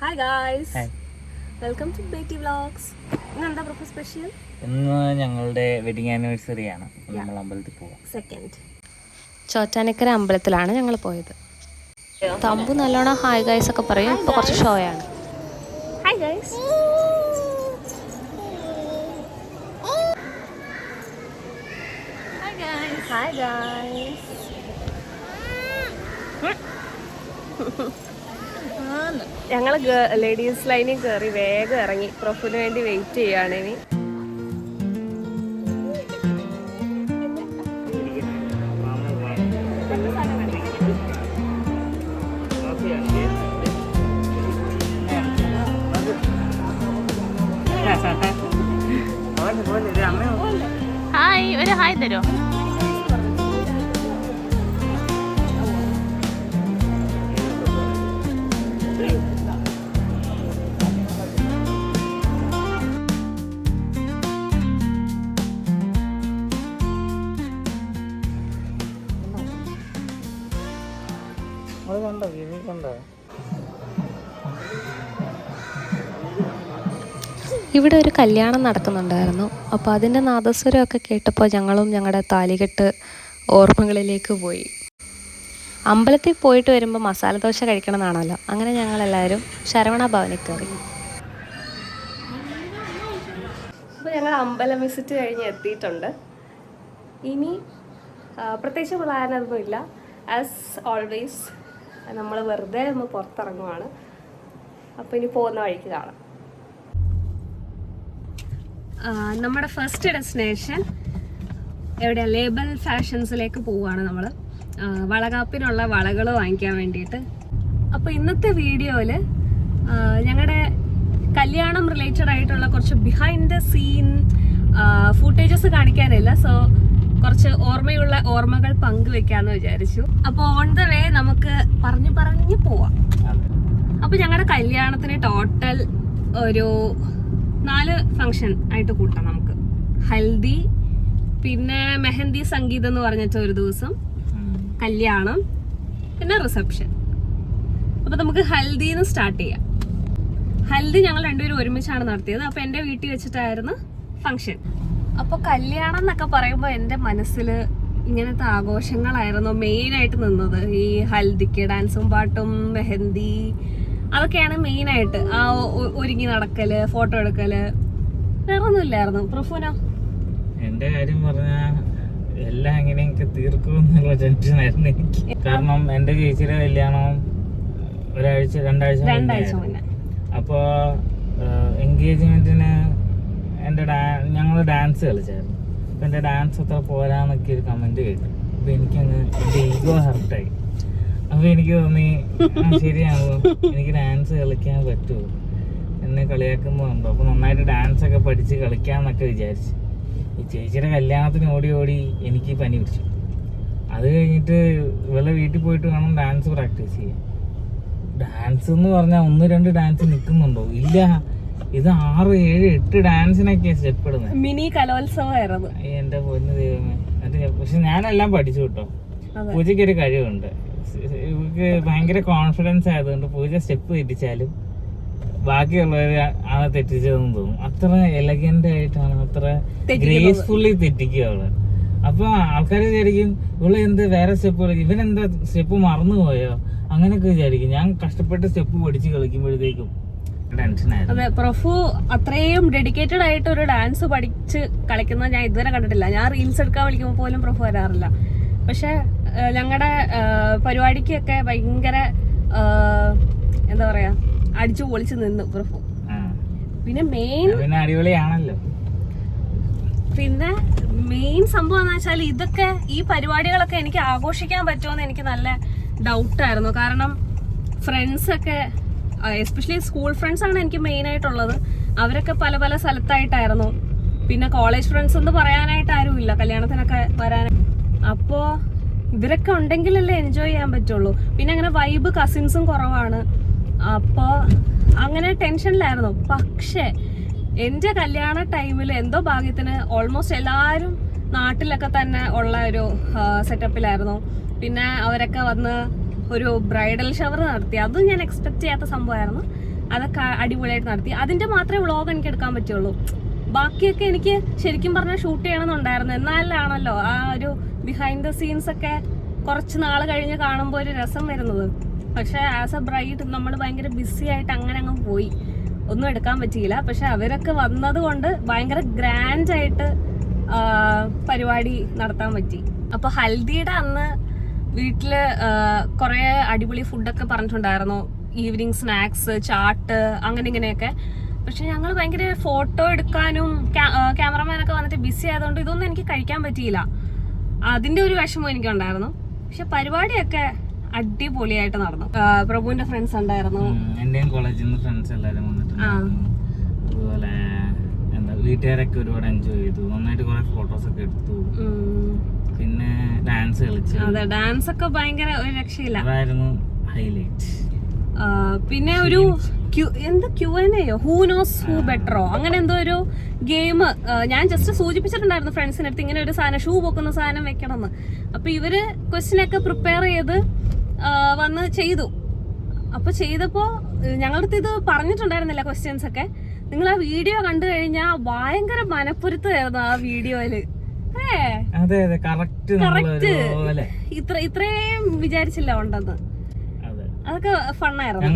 Hi guys, welcome to Betty vlogs. ഇന്ന് എന്താ prof special? ഇന്ന് ഞങ്ങളുടെ വെഡിങ് ആനിവേഴ്സറി ആണ്. നമ്മൾ അമ്പലത്തിൽ പോവാം. സെക്കൻഡ് ചോറ്റാനിക്കര അമ്പലത്തിലാണ് ഞങ്ങൾ പോയത്. തമ്പു നല്ലോണം ഹായ് ഗൈസ് ഒക്കെ പറയും. ഇപ്പോൾ കുറച്ച് ഷോയാണ്. Hi guys. Hi guys. ഞങ്ങൾ ലേഡീസ് ലൈനിൽ കയറി വേഗം ഇറങ്ങി. പ്രൊഫിന് വേണ്ടി വെയിറ്റ് ചെയ്യാണ് ഇനി. ഹായ്, ഒരു ഹായ് തരോ? ഇവിടെ ഒരു കല്യാണം നടക്കുന്നുണ്ടായിരുന്നു. അപ്പോൾ അതിൻ്റെ നാദസ്വരമൊക്കെ കേട്ടപ്പോൾ ഞങ്ങളും ഞങ്ങളുടെ താലികെട്ട് ഓർമ്മകളിലേക്ക് പോയി. അമ്പലത്തിൽ പോയിട്ട് വരുമ്പോൾ മസാല ദോശ കഴിക്കണം എന്നാണല്ലോ. അങ്ങനെ ഞങ്ങളെല്ലാവരും ശരവണ ഭവനിൽ കയറി. അപ്പോൾ ഞങ്ങൾ അമ്പലം വിസിറ്റ് കഴിഞ്ഞ് എത്തിയിട്ടുണ്ട്. ഇനി പ്രത്യേകിച്ച് പ്ലാനൊന്നുമില്ല. ആസ് ഓൾവേസ് നമ്മൾ വെറുതെ ഒന്ന് പുറത്തിറങ്ങുവാണ്. അപ്പോൾ ഇനി പോകുന്ന വഴിക്ക് കാണാം. നമ്മുടെ ഫസ്റ്റ് ഡെസ്റ്റിനേഷൻ എവിടെയാണ്? ലേബൽ ഫാഷൻസിലേക്ക് പോവുകയാണ് നമ്മൾ, വളകാപ്പിനുള്ള വളകൾ വാങ്ങിക്കാൻ വേണ്ടിയിട്ട്. അപ്പോൾ ഇന്നത്തെ വീഡിയോയിൽ ഞങ്ങളുടെ കല്യാണം റിലേറ്റഡ് ആയിട്ടുള്ള കുറച്ച് ബിഹൈൻഡ് ദ സീൻ ഫുട്ടേജസ് കാണിക്കാനില്ല. സോ കുറച്ച് ഓർമ്മകൾ പങ്കുവെക്കാന്ന് വിചാരിച്ചു. അപ്പോൾ ഓൺ ദ വേ നമുക്ക് പറഞ്ഞു പോവാം. അപ്പോൾ ഞങ്ങളുടെ കല്യാണത്തിന് ടോട്ടൽ ഒരു 4 ഫംഗ്ഷൻ ആയിട്ട് കൂട്ടാം നമുക്ക്. ഹൽദി, പിന്നെ മെഹന്തി സംഗീതം എന്ന് പറഞ്ഞിട്ട് ഒരു ദിവസം, കല്യാണം, പിന്നെ റിസപ്ഷൻ. അപ്പോൾ നമുക്ക് ഹൽദിന്ന് സ്റ്റാർട്ട് ചെയ്യാം. ഹൽദി ഞങ്ങൾ രണ്ടുപേരും ഒരുമിച്ചാണ് നടത്തിയത്. അപ്പോൾ എൻ്റെ വീട്ടിൽ വെച്ചിട്ടായിരുന്നു ഫംഗ്ഷൻ. അപ്പോൾ കല്യാണം എന്നൊക്കെ പറയുമ്പോൾ എൻ്റെ മനസ്സിൽ ഇങ്ങനത്തെ ആഘോഷങ്ങളായിരുന്നു മെയിനായിട്ട് നിന്നത്. ഈ ഹൽദിക്ക് ഡാൻസും പാട്ടും മെഹന്തി അതൊക്കെയാണ് മെയിനായിട്ട്. ആ ഒരുങ്ങി നടക്കല്, ഫോട്ടോ എടുക്കല്, വേറെ ഒന്നും ഇല്ലായിരുന്നു. പ്രൊഫുനോ? എന്റെ കാര്യം പറഞ്ഞാൽ എല്ലാം എങ്ങനെയൊക്കെ തീർക്കുമെന്നുള്ള ടെൻഷനായിരുന്നു എനിക്ക്. കാരണം എന്റെ ചേച്ചിയുടെ കല്യാണം രണ്ടാഴ്ച മുന്നേ. അപ്പോൾ എൻഗേജ്മെന്റിന് ഞങ്ങള് ഡാൻസ് കളിച്ചായിരുന്നു. അപ്പൊ എന്റെ ഡാൻസ് അത്ര പോരാന്നൊക്കെ ഒരു കമന്റ് കേട്ടു. അപ്പൊ എനിക്കങ്ങ് എന്റെ ഈഗോ ഹർട്ടായി. അപ്പൊ എനിക്ക് തോന്നി ശരിയാണല്ലോ, എനിക്ക് ഡാൻസ് കളിക്കാൻ പറ്റുമോ, എന്നെ കളിയാക്കുന്നുണ്ടോ. അപ്പൊ നന്നായിട്ട് ഡാൻസ് ഒക്കെ പഠിച്ച് കളിക്കാന്നൊക്കെ വിചാരിച്ചു. ഈ ചേച്ചിയുടെ കല്യാണത്തിന് ഓടി എനിക്ക് പനി പിടിച്ചു. അത് കഴിഞ്ഞിട്ട് ഇവളെ വീട്ടിൽ പോയിട്ട് വേണം ഡാൻസ് പ്രാക്ടീസ് ചെയ്യാൻ. ഡാൻസ് എന്ന് പറഞ്ഞാൽ 1-2 ഡാൻസ് നിൽക്കുന്നുണ്ടോ? ഇല്ല, ഇത് 6, 7, 8 ഡാൻസിനൊക്കെയാ സ്റ്റെപ്പ് ഇടുന്നത്. മിനി കലോത്സവമായിരുന്നു എന്റെ പൊന്നു ദൈവമേ. പക്ഷെ ഞാനെല്ലാം പഠിച്ചു കേട്ടോ. പൂജയ്ക്ക് ഒരു കഴിവുണ്ട്. ഇവർക്ക് ഭയങ്കര കോൺഫിഡൻസ് ആയതുകൊണ്ട് പൂജ സ്റ്റെപ്പ് തെറ്റിച്ചാലും ബാക്കിയുള്ളവർ ആണ് തെറ്റിച്ചതെന്ന് തോന്നും. അത്ര എലഗന്റ് ആയിട്ടാണ്, അത്ര ഗ്രേസ്ഫുള്ളി തെറ്റിക്കുക അവള്. അപ്പൊ ആൾക്കാർ വിചാരിക്കും ഇവള് എന്ത് വേറെ സ്റ്റെപ്പ് കളിക്കും, ഇവനെന്താ സ്റ്റെപ്പ് മറന്നുപോയോ, അങ്ങനെയൊക്കെ വിചാരിക്കും. ഞാൻ കഷ്ടപ്പെട്ട് സ്റ്റെപ്പ് പഠിച്ച് കളിക്കുമ്പോഴത്തേക്കും ടെൻഷനായിരുന്നു. അതെ, പ്രൊഫു അത്രയും ഡെഡിക്കേറ്റഡ് ആയിട്ട് ഒരു ഡാൻസ് പഠിച്ച് കളിക്കുന്നത് ഞാൻ ഇതുവരെ കണ്ടിട്ടില്ല. ഞാൻ റീൽസ് എടുക്കാൻ വിളിക്കുമ്പോൾ പോലും പ്രൊഫു വരാറില്ല. പക്ഷെ ഞങ്ങളുടെ പരിപാടിക്കൊക്കെ ഭയങ്കര എന്താ പറയാ, അടിച്ചു പൊളിച്ച് നിന്നു പ്രൊഫു. പിന്നെ അടിപൊളിയാണല്ലോ. പിന്നെ മെയിൻ സംഭവം എന്ന് വെച്ചാൽ ഇതൊക്കെ, ഈ പരിപാടികളൊക്കെ എനിക്ക് ആഘോഷിക്കാൻ പറ്റുമോന്ന് എനിക്ക് നല്ല ഡൗട്ടായിരുന്നു. കാരണം ഫ്രണ്ട്സൊക്കെ, എസ്പെഷ്യലി സ്കൂൾ ഫ്രണ്ട്സ് ആണ് എനിക്ക് മെയിൻ ആയിട്ടുള്ളത്. അവരൊക്കെ പല സ്ഥലത്തായിട്ടായിരുന്നു. പിന്നെ കോളേജ് ഫ്രണ്ട്സ് എന്ന് പറയാനായിട്ട് ആരും ഇല്ല കല്യാണത്തിനൊക്കെ വരാൻ. അപ്പോൾ ഇവരൊക്കെ ഉണ്ടെങ്കിലല്ലേ എൻജോയ് ചെയ്യാൻ പറ്റുള്ളൂ. പിന്നെ അങ്ങനെ വൈബ് കസിൻസും കുറവാണ്. അപ്പോൾ അങ്ങനെ ടെൻഷനിലായിരുന്നു. പക്ഷേ എൻ്റെ കല്യാണ ടൈമിൽ എന്തോ ഭാഗ്യത്തിന് ഓൾമോസ്റ്റ് എല്ലാവരും നാട്ടിലൊക്കെ തന്നെ ഉള്ള ഒരു സെറ്റപ്പിലായിരുന്നു. പിന്നെ അവരൊക്കെ വന്ന് ഒരു ബ്രൈഡൽ ഷവർ നടത്തി. അതും ഞാൻ എക്സ്പെക്ട് ചെയ്യാത്ത സംഭവമായിരുന്നു. അതൊക്കെ അടിപൊളിയായിട്ട് നടത്തി. അതിന്റെ മാത്രമേ വ്ളോഗ് എനിക്ക് എടുക്കാൻ പറ്റുള്ളൂ. ബാക്കിയൊക്കെ എനിക്ക് ശരിക്കും പറഞ്ഞാൽ ഷൂട്ട് ചെയ്യണമെന്നുണ്ടായിരുന്നു. എന്നാലാണല്ലോ ആ ഒരു ബിഹൈൻഡ് ദ സീൻസ് ഒക്കെ കുറച്ച് നാൾ കഴിഞ്ഞ് കാണുമ്പോൾ ഒരു രസം വരുന്നത്. പക്ഷെ ആസ് എ ബ്രൈഡ് നമ്മൾ ഭയങ്കര ബിസി ആയിട്ട് അങ്ങനെ അങ്ങ് പോയി, ഒന്നും എടുക്കാൻ പറ്റിയില്ല. പക്ഷെ അവരൊക്കെ വന്നത് കൊണ്ട് ഭയങ്കര ഗ്രാൻഡ് ആയിട്ട് പരിപാടി നടത്താൻ പറ്റി. അപ്പൊ ഹൽദിയുടെ അന്ന് വീട്ടില് കുറെ അടിപൊളി ഫുഡൊക്കെ പറഞ്ഞിട്ടുണ്ടായിരുന്നു, ഈവനിങ് സ്നാക്സ്, ചാട്ട്, അങ്ങനെ ഇങ്ങനെയൊക്കെ. പക്ഷെ ഞങ്ങൾ ഭയങ്കര ഫോട്ടോ എടുക്കാനും ക്യാമറമാനൊക്കെ വന്നിട്ട് ബിസി ആയതുകൊണ്ട് ഇതൊന്നും എനിക്ക് കഴിക്കാൻ പറ്റിയില്ല. അതിന്റെ ഒരു വിഷമം എനിക്കുണ്ടായിരുന്നു. പക്ഷെ പരിപാടിയൊക്കെ അടിപൊളിയായിട്ട് നടന്നു. പ്രഭുവിന്റെ ഫ്രണ്ട്സ് ഉണ്ടായിരുന്നു, എന്റെയും കോളേജിൽ നിന്ന് ഫ്രണ്ട്സ് എല്ലാവരും വന്നിട്ടുണ്ടായിരുന്നു. അതുപോലെ എന്താ വീട്ടുകാരൊക്കെ ഒരുപാട് എൻജോയ് ചെയ്തു, നന്നായിട്ട് കുറെ ഫോട്ടോസ് ഒക്കെ എടുത്തു. പിന്നെ ഡാൻസ് കളിച്ചു. അതെ, ഡാൻസ് ഒക്കെ ഭയങ്കര ഒരു രക്ഷയില്ല, അതായിരുന്നു ഹൈലൈറ്റ്. പിന്നെ ഒരു Q&A ഹൂ നോസ് ഹൂ ബെറ്ററോ അങ്ങനെ എന്തോ ഒരു ഗെയിം ഞാൻ ജസ്റ്റ് സൂചിപ്പിച്ചിട്ടുണ്ടായിരുന്നു ഫ്രണ്ട്സിന്റെ അടുത്ത്, ഇങ്ങനെ ഒരു സാധനം ഷൂ പൊക്കുന്ന സാധനം വെക്കണം എന്ന്. അപ്പൊ ഇവര് ക്വസ്റ്റ്യൻ ഒക്കെ പ്രിപ്പയർ ചെയ്ത് വന്ന് ചെയ്തു. അപ്പൊ ചെയ്തപ്പോ ഞങ്ങളുടെ അടുത്ത് ഇത് പറഞ്ഞിട്ടുണ്ടായിരുന്നില്ല ക്വസ്റ്റ്യൻസ് ഒക്കെ. നിങ്ങൾ ആ വീഡിയോ കണ്ടു കഴിഞ്ഞാൽ ഭയങ്കര മനപ്പൊരുത്തമായിരുന്നു ആ വീഡിയോയില്. ഇത്രയും വിചാരിച്ചില്ല ഉണ്ടെന്ന്. അതൊക്കെ ഫണ്ണായിരുന്നു.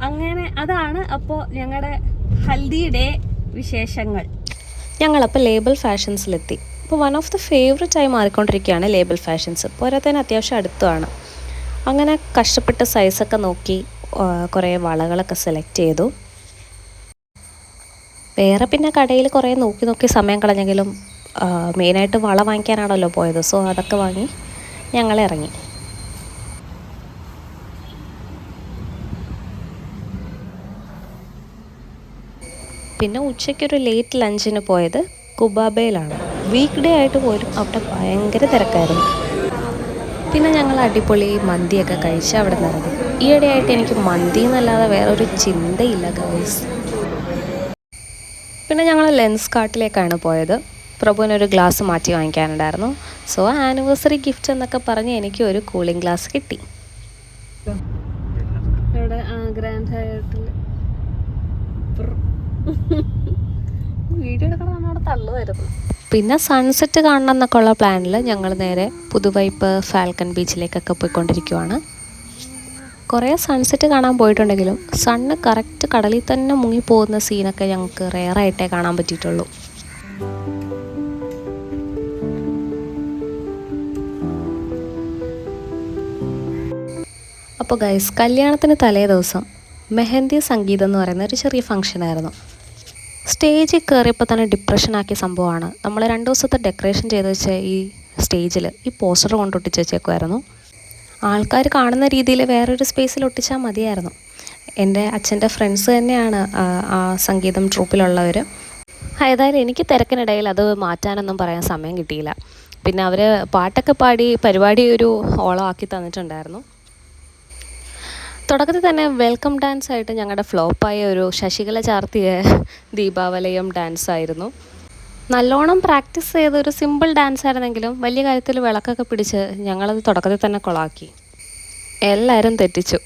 അങ്ങനെ അതാണ് അപ്പോ ഞങ്ങളുടെ ഹൽദി ഡേ വിശേഷങ്ങൾ. ഞങ്ങളപ്പോൾ ലേബൽ ഫാഷൻസിലെത്തി. അപ്പോൾ വൺ ഓഫ് ദ ഫേവറേറ്റ് ആയി മാറിക്കൊണ്ടിരിക്കുകയാണ് ലേബൽ ഫാഷൻസ്. പോരാത്തതിന് അത്യാവശ്യം അടുത്തുമാണ്. അങ്ങനെ കഷ്ടപ്പെട്ട് സൈസൊക്കെ നോക്കി കുറേ വളകളൊക്കെ സെലക്ട് ചെയ്തു. വേറെ പിന്നെ കടയിൽ കുറേ നോക്കി സമയം കളഞ്ഞെങ്കിലും മെയിനായിട്ട് വള വാങ്ങിക്കാനാണല്ലോ പോയത്. സോ അതൊക്കെ വാങ്ങി ഞങ്ങൾ ഇറങ്ങി. പിന്നെ ഉച്ചയ്ക്കൊരു ലേറ്റ് ലഞ്ചിന് പോയത് കുബാബയിലാണ്. വീക്ക് ഡേ ആയിട്ട് പോലും അവിടെ ഭയങ്കര തിരക്കായിരുന്നു. പിന്നെ ഞങ്ങൾ അടിപൊളി മന്തിയൊക്കെ കഴിച്ച് അവിടെ നിറങ്ങി. ഈയിടെയായിട്ട് എനിക്ക് മന്തി എന്നല്ലാതെ വേറൊരു ചിന്തയില്ല ഗൈസ്. പിന്നെ ഞങ്ങൾ ലെൻസ് കാർട്ടിലേക്കാണ് പോയത്. പ്രഭുവിനൊരു ഗ്ലാസ് മാറ്റി വാങ്ങിക്കാനുണ്ടായിരുന്നു. സോ ആനിവേഴ്സറി ഗിഫ്റ്റ് എന്നൊക്കെ പറഞ്ഞ് എനിക്ക് ഒരു കൂളിംഗ് ഗ്ലാസ് കിട്ടി. പിന്നെ സൺസെറ്റ് കാണണം എന്നൊക്കെ ഉള്ള പ്ലാനിൽ ഞങ്ങൾ നേരെ പുതുവൈപ്പ് ഫാൽക്കൺ ബീച്ചിലേക്കൊക്കെ പോയിക്കൊണ്ടിരിക്കുവാണ്. കുറേ സൺസെറ്റ് കാണാൻ പോയിട്ടുണ്ടെങ്കിലും സണ്ണ് കറക്റ്റ് കടലിൽ തന്നെ മുങ്ങിപ്പോകുന്ന സീനൊക്കെ ഞങ്ങൾക്ക് റെയറായിട്ടേ കാണാൻ പറ്റിയിട്ടുള്ളൂ. അപ്പോൾ ഗൈസ്, കല്യാണത്തിന് തലേ ദിവസം മെഹന്തി സംഗീതം എന്ന് പറയുന്ന ഒരു ചെറിയ ഫംഗ്ഷനായിരുന്നു. സ്റ്റേജിൽ കയറിയപ്പോൾ തന്നെ ഡിപ്രഷനാക്കിയ സംഭവമാണ്. നമ്മൾ 2 ദിവസത്തെ ഡെക്കറേഷൻ ചെയ്ത് വെച്ച ഈ സ്റ്റേജിൽ ഈ പോസ്റ്റർ കൊണ്ടൊട്ടിച്ച് വെച്ചേക്കുമായിരുന്നു. ആൾക്കാർ കാണുന്ന രീതിയിൽ വേറൊരു സ്പേസിൽ ഒട്ടിച്ചാൽ മതിയായിരുന്നു. എൻ്റെ അച്ഛൻ്റെ ഫ്രണ്ട്സ് തന്നെയാണ് ആ സംഗീതം ട്രൂപ്പിലുള്ളവർ. ഏതായാലും എനിക്ക് തിരക്കിനിടയിൽ അത് മാറ്റാനൊന്നും പറയാൻ സമയം കിട്ടിയില്ല. പിന്നെ അവർ പാട്ടൊക്കെ പാടി പരിപാടി ഒരു ഓളമാക്കി തന്നിട്ടുണ്ടായിരുന്നു. തുടക്കത്തിൽ തന്നെ വെൽക്കം ഡാൻസ് ആയിട്ട് ഞങ്ങളുടെ ഫ്ലോപ്പായ ഒരു ശശികല ചാർത്തിയ ദീപാവലയം ഡാൻസ് ആയിരുന്നു. നല്ലോണം പ്രാക്ടീസ് ചെയ്തൊരു സിമ്പിൾ ഡാൻസ് ആയിരുന്നെങ്കിലും വലിയ കാര്യത്തിൽ വിളക്കൊക്കെ പിടിച്ച് ഞങ്ങളത് തുടക്കത്തിൽ തന്നെ കൊളാക്കി. എല്ലാവരും തെറ്റിച്ചു.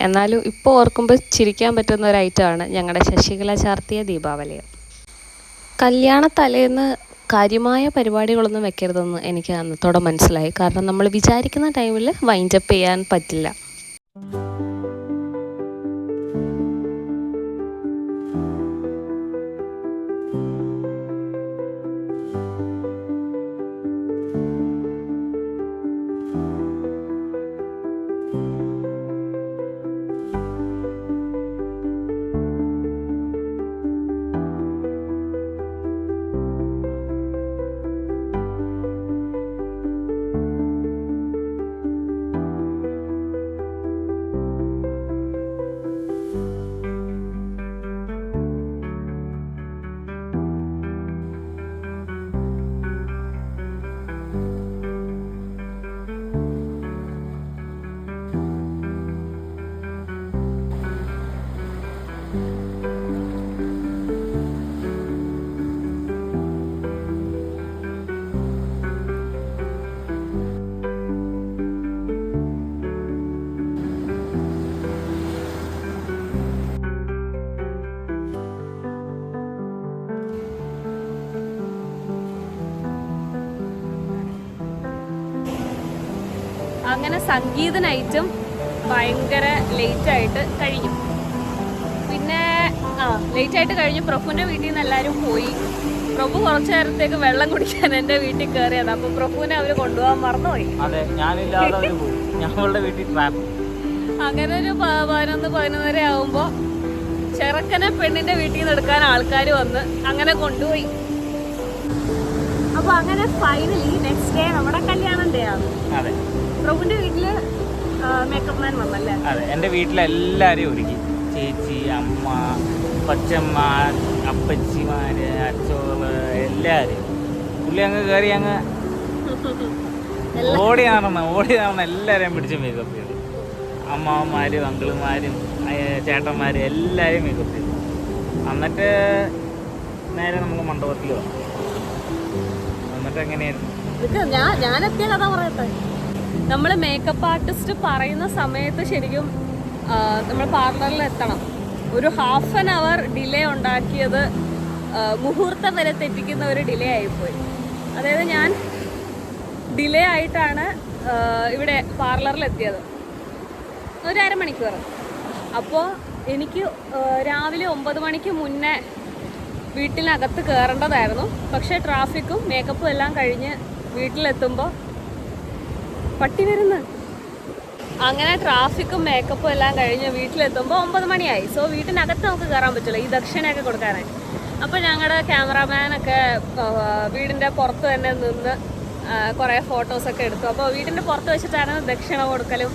എന്നാലും ഇപ്പോൾ ഓർക്കുമ്പോൾ ചിരിക്കാൻ പറ്റുന്ന ഒരു ഐറ്റമാണ് ഞങ്ങളുടെ ശശികല ചാർത്തിയ ദീപാവലയം. കല്യാണ തലേന്ന് കാര്യമായ പരിപാടികളൊന്നും വെക്കരുതെന്ന് എനിക്ക് അന്നത്തോടെ മനസ്സിലായി. കാരണം നമ്മൾ വിചാരിക്കുന്ന ടൈമിൽ വൈൻഡപ്പ് ചെയ്യാൻ പറ്റില്ല. അങ്ങനെ സംഗീത നൈറ്റും ഭയങ്കര ലേറ്റായിട്ട് കഴിഞ്ഞു. പിന്നെ ലേറ്റായിട്ട് കഴിഞ്ഞു. പ്രഭുവിൻ്റെ വീട്ടിൽ നിന്ന് എല്ലാവരും പോയി. പ്രഭു കുറച്ചു നേരത്തേക്ക് വെള്ളം കുടിക്കാൻ എൻ്റെ വീട്ടിൽ കയറിയത്. അപ്പം പ്രഭുവിനെ അവർ കൊണ്ടുപോകാൻ മറന്നുപോയി. അങ്ങനെ ഒരു 11-11:30 ആകുമ്പോൾ ചെറുക്കനെ പെണ്ണിൻ്റെ വീട്ടിൽ നിന്ന് എടുക്കാൻ ആൾക്കാർ വന്ന് അങ്ങനെ കൊണ്ടുപോയി. അപ്പോൾ അങ്ങനെ ഫൈനലി നെക്സ്റ്റ് ഡേ നമ്മുടെ കല്യാണം ഡേ ആണ്. പ്രഭുവിൻ്റെ വീട്ടില് മേക്കപ്പ് മാൻ വന്നല്ലേ? അതെ, എൻ്റെ വീട്ടിലെല്ലാവരെയും ഒരുക്കി. ചേച്ചി, അമ്മ, കൊച്ചമ്മ, അപ്പച്ചിമാര്, അച്ചോള്, എല്ലാവരും. പുള്ളി അങ്ങ് കയറി അങ്ങ് ഓടി നടന്ന എല്ലാവരെയും പിടിച്ച് മേക്കപ്പ് ചെയ്തു. അമ്മാവന്മാരും അങ്കിളുമാരും ചേട്ടന്മാരും എല്ലാവരും മേക്കപ്പ് ചെയ്തു. എന്നിട്ട് നേരെ നമുക്ക് മണ്ഡപത്തിൽ വന്നു. എന്നിട്ട് എങ്ങനെയായിരുന്നു? ഞാനെത്തിയ കഥ പറയട്ടെ. നമ്മൾ മേക്കപ്പ് ആർട്ടിസ്റ്റ് പറയുന്ന സമയത്ത് ശരിക്കും നമ്മൾ പാർലറിൽ എത്തണം. ഒരു 1/2 hour ഡിലേ ഉണ്ടാക്കിയത് മുഹൂർത്തം വരെ തെറ്റിക്കുന്ന ഒരു ഡിലേ ആയിപ്പോയി. അതായത് ഞാൻ ഡിലേ ആയിട്ടാണ് ഇവിടെ പാർലറിൽ എത്തിയത്, ഒരു അരമണിക്കൂർ. അപ്പോൾ എനിക്ക് രാവിലെ 9 മണിക്ക് മുന്നേ വീട്ടിനകത്ത് കയറേണ്ടതായിരുന്നു. പക്ഷേ ട്രാഫിക്കും മേക്കപ്പും എല്ലാം കഴിഞ്ഞ് വീട്ടിലെത്തുമ്പോൾ പട്ടി വരുന്നു. അങ്ങനെ ട്രാഫിക്കും മേക്കപ്പും എല്ലാം കഴിഞ്ഞ് വീട്ടിലെത്തുമ്പോൾ 9 മണിയായി. സോ വീട്ടിനകത്ത് നമുക്ക് കയറാൻ പറ്റില്ല, ഈ ദക്ഷിണയൊക്കെ കൊടുക്കാനായി. അപ്പോൾ ഞങ്ങളുടെ ക്യാമറാമാനൊക്കെ വീടിൻ്റെ പുറത്ത് തന്നെ നിന്ന് കുറേ ഫോട്ടോസൊക്കെ എടുത്തു. അപ്പോൾ വീടിൻ്റെ പുറത്ത് വെച്ചിട്ടാണ് ദക്ഷിണ കൊടുക്കലും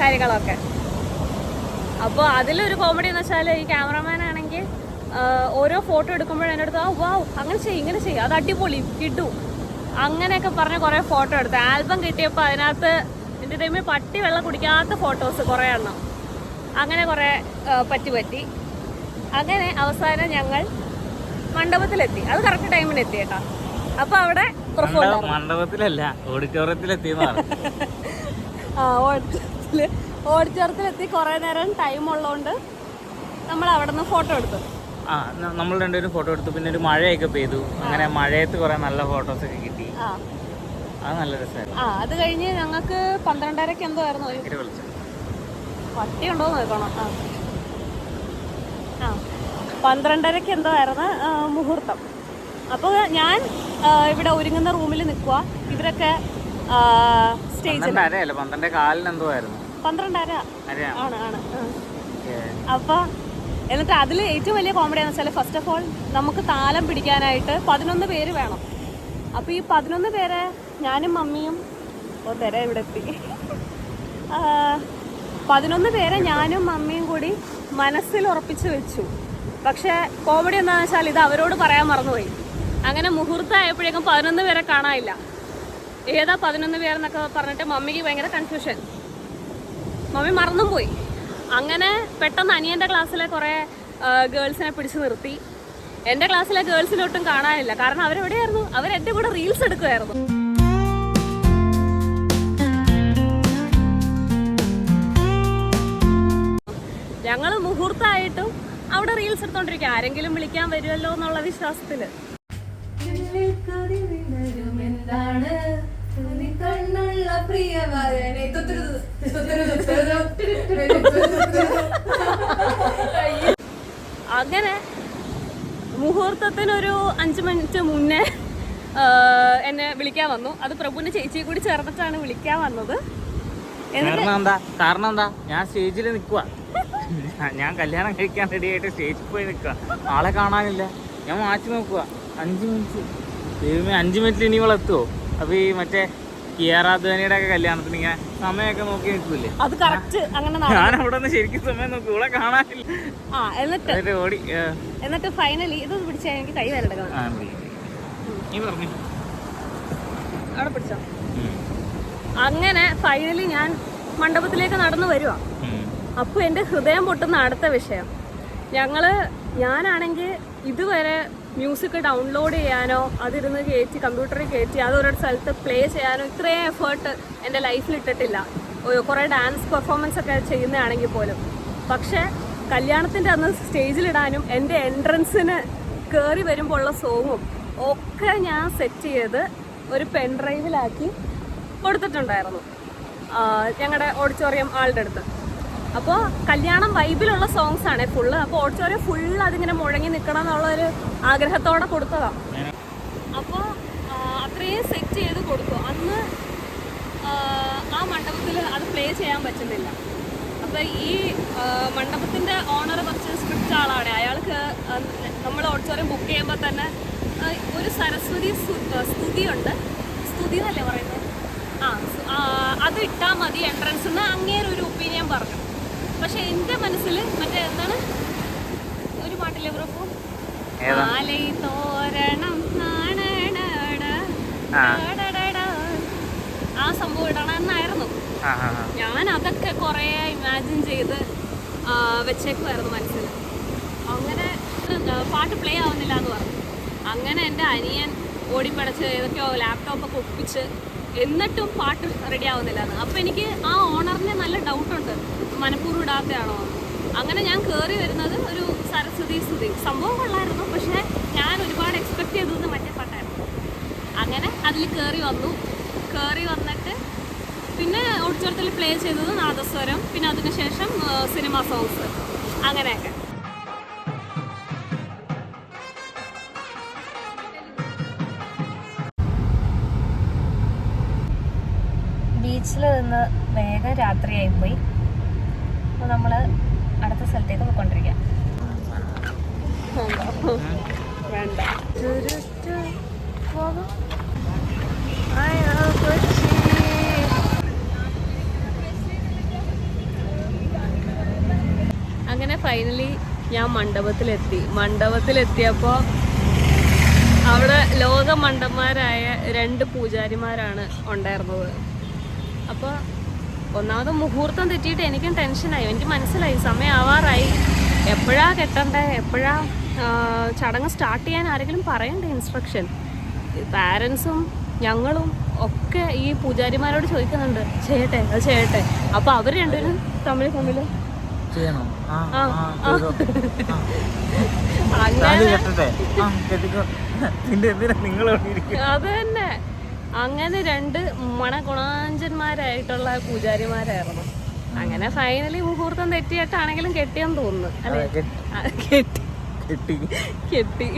കാര്യങ്ങളൊക്കെ. അപ്പോൾ അതിലൊരു കോമഡി എന്ന് വെച്ചാൽ ഈ ക്യാമറാമാൻ ആണെങ്കിൽ ഓരോ ഫോട്ടോ എടുക്കുമ്പോഴും എൻ്റെ അടുത്ത് വാവ് അങ്ങനെ ചെയ്യും ഇങ്ങനെ ചെയ്യും, അത് അടിപൊളി കിട്ടു അങ്ങനെയൊക്കെ പറഞ്ഞ് കുറേ ഫോട്ടോ എടുത്തു. ആൽബം കിട്ടിയപ്പോൾ അതിനകത്ത് എൻ്റെ ടൈമിൽ പട്ടി വെള്ളം കുടിക്കാത്ത ഫോട്ടോസ് കുറേ എണ്ണം അങ്ങനെ കുറേ പറ്റി. അങ്ങനെ അവസാനം ഞങ്ങൾ മണ്ഡപത്തിലെത്തി. അത് കറക്റ്റ് ടൈമിനെത്തി കേട്ടോ. അപ്പോൾ അവിടെ മണ്ഡപത്തിലല്ല, ഓഡിറ്റോറിയത്തിലെത്തിയെന്നാണ്. ഓഡിറ്റോറിയത്തിലെത്തി. കുറേ നേരം ടൈം ഉള്ളതുകൊണ്ട് നമ്മൾ അവിടെ നിന്ന് ഫോട്ടോ എടുത്തു. നമ്മൾ രണ്ടുപേരും ഫോട്ടോ എടുത്തു. പിന്നെ ഒരു മഴയൊക്കെ പെയ്തു. അങ്ങനെ മഴയത്ത് കുറെ നല്ല ഫോട്ടോസ് ഒക്കെ കിട്ടി. അത് നല്ല രസമായിരുന്നു. അത് കഴിഞ്ഞ് ഞങ്ങൾക്ക് 12:30 എന്തോ ആയിരുന്നു. പട്ടി ഉണ്ടോ നോക്കണം. 12:30 എന്തോ ആയിരുന്നു മുഹൂർത്തം. അപ്പോൾ ഞാൻ ഇവിടെ ഒരുങ്ങുന്ന റൂമിൽ നിൽക്കുക. ഇവരൊക്കെ സ്റ്റേജിൽ 12:30 ആണ്. അപ്പോൾ എന്നിട്ട് അതിൽ ഏറ്റവും വലിയ കോമഡി എന്ന് വെച്ചാൽ ഫസ്റ്റ് ഓഫ് ഓൾ നമുക്ക് താലം പിടിക്കാനായിട്ട് 11 പേര് വേണം. അപ്പോൾ ഈ 11 പേരെ ഞാനും മമ്മിയും ഇവിടെ എത്തി. 11 പേരെ ഞാനും മമ്മിയും കൂടി മനസ്സിൽ ഉറപ്പിച്ച് വെച്ചു. പക്ഷേ കോമഡി എന്താണെന്ന് വെച്ചാൽ ഇത് അവരോട് പറയാൻ മറന്നുപോയി. അങ്ങനെ മുഹൂർത്തം ആയപ്പോഴേക്കും 11 പേരെ കാണാനില്ല. ഏതാ 11 പേരെന്നൊക്കെ പറഞ്ഞിട്ട് മമ്മിക്ക് ഭയങ്കര കൺഫ്യൂഷൻ. മമ്മി മറന്നും പോയി. അങ്ങനെ പെട്ടെന്ന് അനിയൻ്റെ ക്ലാസ്സിലെ കുറേ ഗേൾസിനെ പിടിച്ച് നിർത്തി. എൻ്റെ ക്ലാസ്സിലെ ഗേൾസിനൊട്ടും കാണാനില്ല. കാരണം അവരെവിടെയായിരുന്നു? അവരെൻ്റെ കൂടെ റീൽസ് എടുക്കുമായിരുന്നു. ഞങ്ങൾ മുഹൂർത്തമായിട്ടും അവിടെ റീൽസ് എടുത്തോണ്ടിരിക്കുക. ആരെങ്കിലും വിളിക്കാൻ വരുമല്ലോ എന്നുള്ള വിശ്വാസത്തിൽ. അങ്ങനെ മുഹൂർത്തത്തിനൊരു 5 മിനിറ്റ് മുന്നേ എന്നെ വിളിക്കാൻ വന്നു. അത് പ്രഭുവിന്റെ ചേച്ചിയെ കൂടി ചേർന്നിട്ടാണ് വിളിക്കാൻ വന്നത്. കാരണം എന്താ, ഞാൻ സ്റ്റേജിൽ നിൽക്കുക. ഞാൻ കല്യാണം കഴിക്കാൻ റെഡി ആയിട്ട് സ്റ്റേജിൽ പോയി നിൽക്കുക. ആളെ കാണാനില്ല. ഞാൻ മാറ്റി നോക്കുക. 5 മിനിറ്റ് ദൈവമേ, 5 മിനിറ്റിൽ ഇനി എത്തുമോ? അപ്പൊ ഈ മറ്റേ കിയാറാധ്വാനിയുടെ ഒക്കെ കല്യാണത്തിന് ഇങ്ങനെ സമയമൊക്കെ നോക്കി നിൽക്കൂലേ, അത് കറക്റ്റ് അങ്ങനെ ഞാൻ അവിടെ നിന്ന് ശരിക്കും സമയം നോക്കി. ഇവിടെ കാണാനില്ല. ഓടി. എന്നിട്ട് ഫൈനലി ഇത് പിടിച്ചാൽ എനിക്ക് കൈ വരടക്കണം. അവിടെ പിടിച്ചോ. അങ്ങനെ ഫൈനലി ഞാൻ മണ്ഡപത്തിലേക്ക് നടന്നു വരുവാ. അപ്പോൾ എൻ്റെ ഹൃദയം പൊട്ടുന്ന അടുത്ത വിഷയം, ഞാനാണെങ്കിൽ ഇതുവരെ മ്യൂസിക് ഡൗൺലോഡ് ചെയ്യാനോ അതിരുന്ന് കയറ്റി കമ്പ്യൂട്ടറിൽ കയറ്റി അതൊരു സ്ഥലത്ത് പ്ലേ ചെയ്യാനോ ഇത്രയും എഫേർട്ട് എൻ്റെ ലൈഫിൽ ഇട്ടിട്ടില്ല. കുറേ ഡാൻസ് പെർഫോമൻസ് ഒക്കെ ചെയ്യുന്നതാണെങ്കിൽ പോലും. പക്ഷേ കല്യാണത്തിൻ്റെ അന്ന് സ്റ്റേജിലിടാനും എൻ്റെ എൻട്രൻസിന് കയറി വരുമ്പോൾ ഉള്ള സോങ്ങും ഒക്കെ ഞാൻ സെറ്റ് ചെയ്ത് ഒരു പെൻ ഡ്രൈവിലാക്കി കൊടുത്തിട്ടുണ്ടായിരുന്നു. ഞങ്ങളുടെ ഓഡിറ്റോറിയം ആളുടെ അടുത്ത്. അപ്പോൾ കല്യാണം വൈബിലുള്ള സോങ്സ് ആണ് ഫുള്ള്. അപ്പോൾ ഓഡിറ്റോറിയം ഫുള്ള് അതിങ്ങനെ മുഴങ്ങി നിൽക്കണം എന്നുള്ളൊരു ആഗ്രഹത്തോടെ കൊടുത്തതാണ്. അപ്പോൾ അത്രയും സെറ്റ് ചെയ്ത് കൊടുത്തു. അന്ന് ആ മണ്ഡപത്തിൽ അത് പ്ലേ ചെയ്യാൻ പറ്റുന്നില്ല. അപ്പോൾ ഈ മണ്ഡപത്തിൻ്റെ ഓണർ കുറച്ച് സ്ട്രിക്റ്റ് ആളാണ്. അയാൾക്ക് നമ്മൾ ഓഡിറ്റോറിയം ബുക്ക് ചെയ്യുമ്പോൾ തന്നെ ഒരു സരസ്വതി സ്തുതിയുണ്ട്, സ്തുതി എന്നല്ലേ പറയുന്നത്, അത് ഇട്ടാൽ മതി എൻട്രൻസിൽ നിന്ന്, അങ്ങേരൊരു ഒപ്പീനിയൻ പറഞ്ഞു. പക്ഷെ എൻ്റെ മനസ്സിൽ മറ്റേ എന്താണ് ഒരു പാട്ടില്ലേ ബ്രോപ്പോ, തോരണം ആ സംഭവം ഇടണം എന്നായിരുന്നു. ഞാൻ അതൊക്കെ കുറേ ഇമാജിൻ ചെയ്ത് വെച്ചേക്കുമായിരുന്നു മനസ്സിൽ. അങ്ങനെ പാട്ട് പ്ലേ ആവുന്നില്ല എന്ന് പറഞ്ഞു. അങ്ങനെ എൻ്റെ അനിയൻ ഓടിപ്പടച്ച് ഏതൊക്കെയോ ലാപ്ടോപ്പൊക്കെ ഒപ്പിച്ച് എന്നിട്ടും പാട്ട് റെഡി ആവുന്നില്ല എന്ന്. അപ്പോൾ എനിക്ക് ആ ഓണറിന് നല്ല ഡൗട്ടുണ്ട്, മനഃപൂർവ്വം ഇടാത്തയാണോ. അങ്ങനെ ഞാൻ കയറി വരുന്നത് ഒരു സരസ്വതി സ്തുതി സംഭവം കൊള്ളായിരുന്നു. പക്ഷേ ഞാൻ ഒരുപാട് എക്സ്പെക്ട് ചെയ്തത് മറ്റേ പാട്ടായിരുന്നു. അങ്ങനെ അതിൽ കയറി വന്നിട്ട് പിന്നെ ഓഡിറ്റോറിയത്തിൽ പ്ലേ ചെയ്തത് നാദസ്വരം, പിന്നെ അതിനുശേഷം സിനിമ സോങ്സ്, അങ്ങനെയൊക്കെ. ബീച്ചിൽ നിന്ന് വേഗം രാത്രിയായിപ്പോയി. അപ്പോൾ നമ്മൾ അടുത്ത സ്ഥലത്തേക്ക് പോയിക്കൊണ്ടിരിക്കാം. വേണ്ട അങ്ങനെ ഫൈനലി ഞാൻ മണ്ഡപത്തിലെത്തിയപ്പോൾ അവിടെ ലോക മണ്ടന്മാരായ 2 പൂജാരിമാരാണ് ഉണ്ടായിരുന്നത്. അപ്പോൾ ഒന്നാമത് മുഹൂർത്തം തെറ്റിയിട്ട് എനിക്കും ടെൻഷനായി. എനിക്ക് മനസ്സിലായി സമയം ആവാറായി, എപ്പോഴാ കെട്ടണ്ടേ, എപ്പോഴാ ചടങ്ങ് സ്റ്റാർട്ട് ചെയ്യാൻ ആരെങ്കിലും പറയണ്ടേ ഇൻസ്ട്രക്ഷൻ. പാരൻസും ഞങ്ങളും ഒക്കെ ഈ പൂജാരിമാരോട് ചോദിക്കുന്നുണ്ട്, ചെയ്യട്ടെ അത് ചെയ്യട്ടെ. അപ്പോൾ അവർ രണ്ടുപേരും തമ്മിൽ അത് തന്നെ. അങ്ങനെ 2 മണഗുണാഞ്ചന്മാരായിട്ടുള്ള പൂജാരിമാരായിരുന്നു. അങ്ങനെ ഫൈനലി മുഹൂർത്തം തെറ്റിയിട്ടാണെങ്കിലും കെട്ടിയെന്ന് തോന്നുന്നു അല്ലേ? കെട്ടി.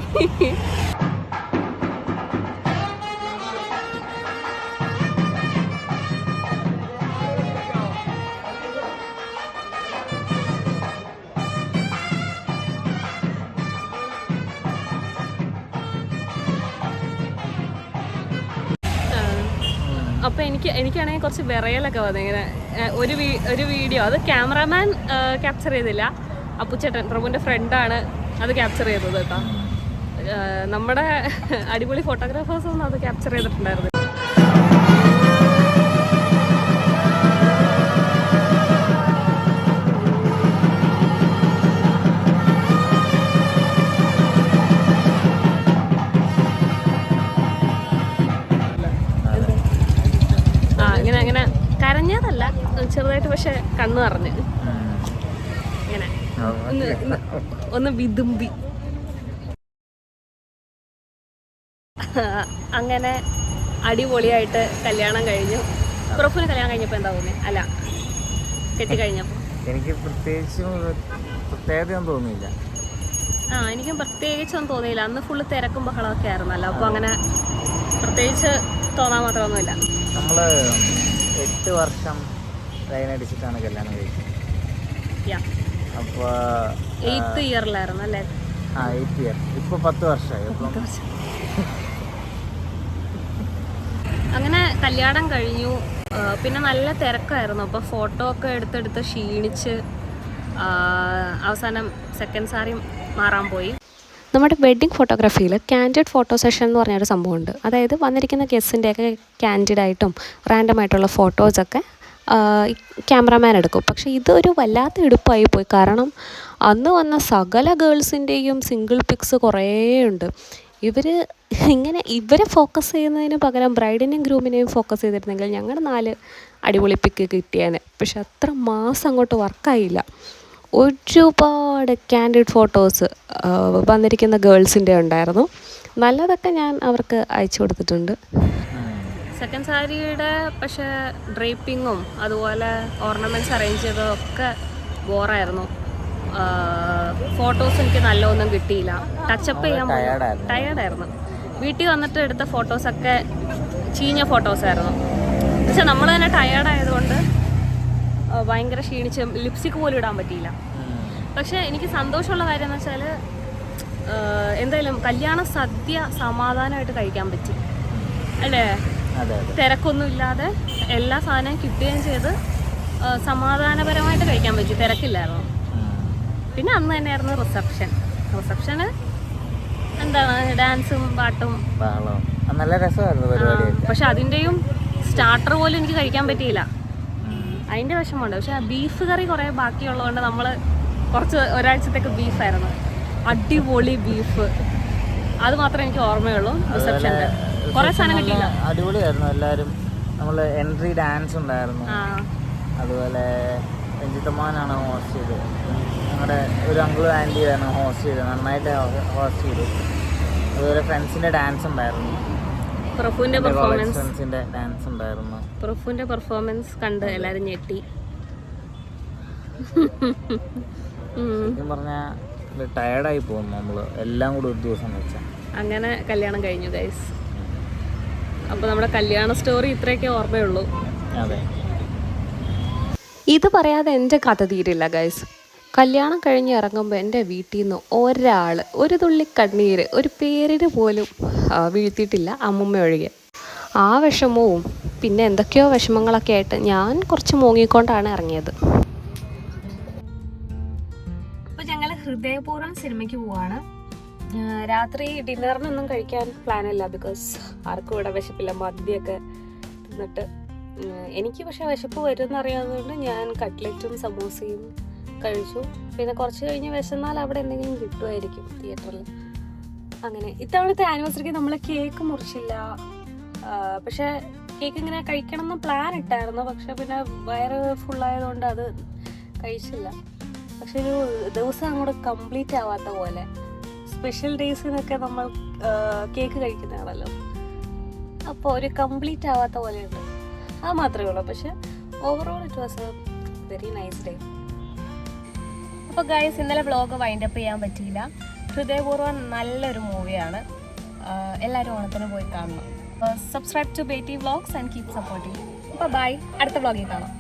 അപ്പോൾ എനിക്കാണെങ്കിൽ കുറച്ച് വിറയലൊക്കെ വന്നു. ഇങ്ങനെ ഒരു വീഡിയോ അത് ക്യാമറാമാൻ ക്യാപ്ചർ ചെയ്തില്ല, അപ്പുച്ചേട്ടൻ പ്രഭുവിൻ്റെ ഫ്രണ്ടാണ് അത് ക്യാപ്ചർ ചെയ്തത് കേട്ടോ. നമ്മുടെ അടിപൊളി ഫോട്ടോഗ്രാഫേഴ്സൊന്നും അത് ക്യാപ്ചർ ചെയ്തിട്ടുണ്ടായിരുന്നു. അങ്ങനെ കരഞ്ഞതല്ല, ചെറുതായിട്ട് പക്ഷെ കണ്ണ് നിറഞ്ഞ് ഇങ്ങനെ ഒന്ന് വിതുമ്പി. അങ്ങനെ അടിപൊളിയായിട്ട് കല്യാണം കഴിഞ്ഞു. പ്രൊഫിന് കല്യാണം കഴിഞ്ഞപ്പോൾ എന്താ തോന്നി? അല്ല, കെട്ടി കഴിഞ്ഞപ്പോൾ എനിക്ക് പ്രത്യേകതയൊന്നും തോന്നിയില്ല. എനിക്കും പ്രത്യേകിച്ചൊന്നും തോന്നിയില്ല. അന്ന് ഫുള്ള് തിരക്കും ബഹളമൊക്കെ ആയിരുന്നല്ലോ. അപ്പോൾ അങ്ങനെ പ്രത്യേകിച്ച് തോന്നാൻ മാത്രമൊന്നുമില്ല. നമ്മൾ 8 വർഷം ലൈൻ അടിച്ചിട്ടാണ് കല്യാണം കഴിച്ചത്. അപ്പോൾ 8th ഇയറിലായിരുന്നു അല്ലേ? 8th year. ഇപ്പോൾ 10 വർഷമായി. അങ്ങനെ കല്യാണം കഴിഞ്ഞു. പിന്നെ നല്ല തിരക്കായിരുന്നു. അപ്പോൾ ഫോട്ടോ ഒക്കെ എടുത്തെടുത്ത് ക്ഷീണിച്ച് അവസാനം സെക്കൻഡ് സാരി മാറാൻ പോയി. നമ്മുടെ വെഡ്ഡിങ് ഫോട്ടോഗ്രാഫിയിൽ ക്യാൻഡിഡ് ഫോട്ടോ സെഷൻ എന്ന് പറഞ്ഞൊരു സംഭവമുണ്ട്. അതായത് വന്നിരിക്കുന്ന ഗസ്റ്റിൻ്റെയൊക്കെ ക്യാൻഡിഡായിട്ടും റാൻഡമായിട്ടുള്ള ഫോട്ടോസൊക്കെ ക്യാമറാമാൻ എടുക്കും. പക്ഷേ ഇതൊരു വല്ലാത്ത എടുപ്പായി പോയി. കാരണം അന്ന് വന്ന സകല ഗേൾസിൻ്റെയും സിംഗിൾ പിക്സ് കുറേ ഉണ്ട്. ഇവരെ ഫോക്കസ് ചെയ്യുന്നതിന് പകരം ബ്രൈഡിനെയും ഗ്രൂമിനെയും ഫോക്കസ് ചെയ്തിരുന്നെങ്കിൽ ഞങ്ങളുടെ 4 അടിപൊളി പിക്ക് കിട്ടിയേനെ. പക്ഷെ അത്ര മാസം അങ്ങോട്ട് വർക്കായില്ല. ഒരുപാട് ക്യാൻഡിഡ് ഫോട്ടോസ് വന്നിരിക്കുന്ന ഗേൾസിൻ്റെ ഉണ്ടായിരുന്നു. നല്ലതൊക്കെ ഞാൻ അവർക്ക് അയച്ചു കൊടുത്തിട്ടുണ്ട്. സെക്കൻഡ് സാരിയുടെ പക്ഷേ ഡ്രേപ്പിങ്ങും അതുപോലെ ഓർണമെൻറ്റ്സ് അറേഞ്ച് ചെയ്തതൊക്കെ ബോറായിരുന്നു. ഫോട്ടോസ് എനിക്ക് നല്ലതൊന്നും കിട്ടിയില്ല. ടച്ചപ്പ് ചെയ്യാൻ ടയേർഡായിരുന്നു. വീട്ടിൽ വന്നിട്ട് എടുത്ത ഫോട്ടോസൊക്കെ ചീഞ്ഞ ഫോട്ടോസായിരുന്നു. പക്ഷെ നമ്മൾ തന്നെ ടയേർഡായതുകൊണ്ട് ഭയങ്കര ക്ഷീണിച്ച് ലിപ്സ്റ്റിക് പോലും ഇടാൻ പറ്റിയില്ല. പക്ഷെ എനിക്ക് സന്തോഷമുള്ള കാര്യം എന്ന് വെച്ചാൽ എന്തായാലും കല്യാണ സദ്യ സമാധാനമായിട്ട് കഴിക്കാൻ പറ്റി അല്ലേ? തിരക്കൊന്നും ഇല്ലാതെ എല്ലാ സാധനവും കിട്ടുകയും ചെയ്ത് സമാധാനപരമായിട്ട് കഴിക്കാൻ പറ്റി, തിരക്കില്ലായിരുന്നു. പിന്നെ അന്ന് തന്നെയായിരുന്നു റിസപ്ഷന് എന്താണ് ഡാൻസും പാട്ടും നല്ല രസമായിരുന്നു പരിപാടി. പക്ഷെ അതിൻ്റെയും സ്റ്റാർട്ടർ പോലും എനിക്ക് കഴിക്കാൻ പറ്റിയില്ല, അതിൻ്റെ വിഷമമുണ്ട്. പക്ഷെ ബീഫ് കറി കുറേ ബാക്കിയുള്ളതുകൊണ്ട് നമ്മൾ ഒരാഴ്ചത്തേക്ക് ബീഫായിരുന്നു. അടിപൊളി ബീഫ്, അത് മാത്രമേ എനിക്ക് ഓർമ്മയുള്ളൂ. റിസപ്ഷൻ്റെ കുറേ സാധനം കിട്ടിയില്ല. അടിപൊളിയായിരുന്നു. എല്ലാവരും നമ്മൾ എൻട്രി ഡാൻസ് ഉണ്ടായിരുന്നു. അതുപോലെ രഞ്ജിത്തമ്മാനാണ് ഹോസ്റ്റ് ചെയ്തത്. ഞങ്ങളുടെ ഒരു അങ്കിളും ആൻറ്റിയാണ് ഹോസ്റ്റ് ചെയ്തത്, നന്നായിട്ട് ഹോസ്റ്റ് ചെയ്തു. അതുപോലെ ഫ്രണ്ട്സിൻ്റെ ഡാൻസ് ഉണ്ടായിരുന്നു. പ്രഫുവിൻ്റെ പെർഫോമൻസ് കണ്ട് എല്ലാവരും ഞെട്ടി. ശരിക്കും പറഞ്ഞാൽ ടയർഡായി പോകും നമ്മൾ എല്ലാം കൂടി ഒരു ദിവസം വെച്ചാൽ. അങ്ങനെ കല്യാണം കഴിഞ്ഞു ഗൈസ്. അപ്പോൾ നമ്മുടെ കല്യാണ സ്റ്റോറി ഇത്രയൊക്കെ ഓർമ്മയുള്ളൂ. അതെ, ഇത് പറയാതെ എൻ്റെ കഥ തീരില്ല ഗൈസ്. കല്യാണം കഴിഞ്ഞ് ഇറങ്ങുമ്പോൾ എൻ്റെ വീട്ടിൽ നിന്ന് ഒരാൾ ഒരു തുള്ളി കണ്ണീര് ഒരു പേരിന് പോലും വീഴ്ത്തിയിട്ടില്ല, അമ്മുമ്മ ഒഴികെ. ആ വിഷമവും പിന്നെ എന്തൊക്കെയോ വിഷമങ്ങളൊക്കെ ആയിട്ട് ഞാൻ കുറച്ച് മൂങ്ങിക്കൊണ്ടാണ് ഇറങ്ങിയത്. അപ്പോൾ ഞങ്ങൾ ഹൃദയപൂർവ്വം സിനിമയ്ക്ക് പോവാണ്. രാത്രി ഡിന്നറിനൊന്നും കഴിക്കാൻ പ്ലാനില്ല, ബിക്കോസ് ആർക്കും ഇവിടെ വിശപ്പില്ല. മദ്യമൊക്കെ തിന്നിട്ട് എനിക്ക് പക്ഷേ വിശപ്പ് വരുമെന്ന് അറിയാവുന്നതുകൊണ്ട് ഞാൻ കട്ട്ലറ്റും സമൂസയും കഴിച്ചു. പിന്നെ കുറച്ച് കഴിഞ്ഞ് വിശന്നാൽ അവിടെ എന്തെങ്കിലും കിട്ടുമായിരിക്കും തിയേറ്ററിൽ. അങ്ങനെ ഇത്തവണത്തെ ആനിവേഴ്സറിക്ക് നമ്മൾ കേക്ക് മുറിച്ചില്ല. പക്ഷേ കേക്ക് ഇങ്ങനെ കഴിക്കണം എന്ന് പ്ലാൻ ഇട്ടായിരുന്നു, പക്ഷെ പിന്നെ വയറ് ഫുള്ളായതുകൊണ്ട് അത് കഴിച്ചില്ല. പക്ഷെ ഒരു ദിവസം അങ്ങോട്ട് കംപ്ലീറ്റ് ആവാത്ത പോലെ. സ്പെഷ്യൽ ഡേയ്സിനൊക്കെ നമ്മൾ കേക്ക് കഴിക്കുന്നതാണല്ലോ, അപ്പോൾ ഒരു കംപ്ലീറ്റ് ആവാത്ത പോലെയുണ്ട്. അത് മാത്രമേ ഉള്ളൂ. പക്ഷെ overall it was a very nice day. അപ്പോൾ ഗൈസ്, ഇന്നലെ വ്ളോഗ് വൈൻഡപ്പ് ചെയ്യാൻ പറ്റിയില്ല. ഹൃദയപൂർവ്വം നല്ലൊരു മൂവിയാണ്, എല്ലാവരും ഓണത്തിന് പോയി കാണണം. Subscribe to Betty vlogs and keep supporting. അപ്പോൾ ബൈ, അടുത്ത വ്ളോഗിൽ കാണാം.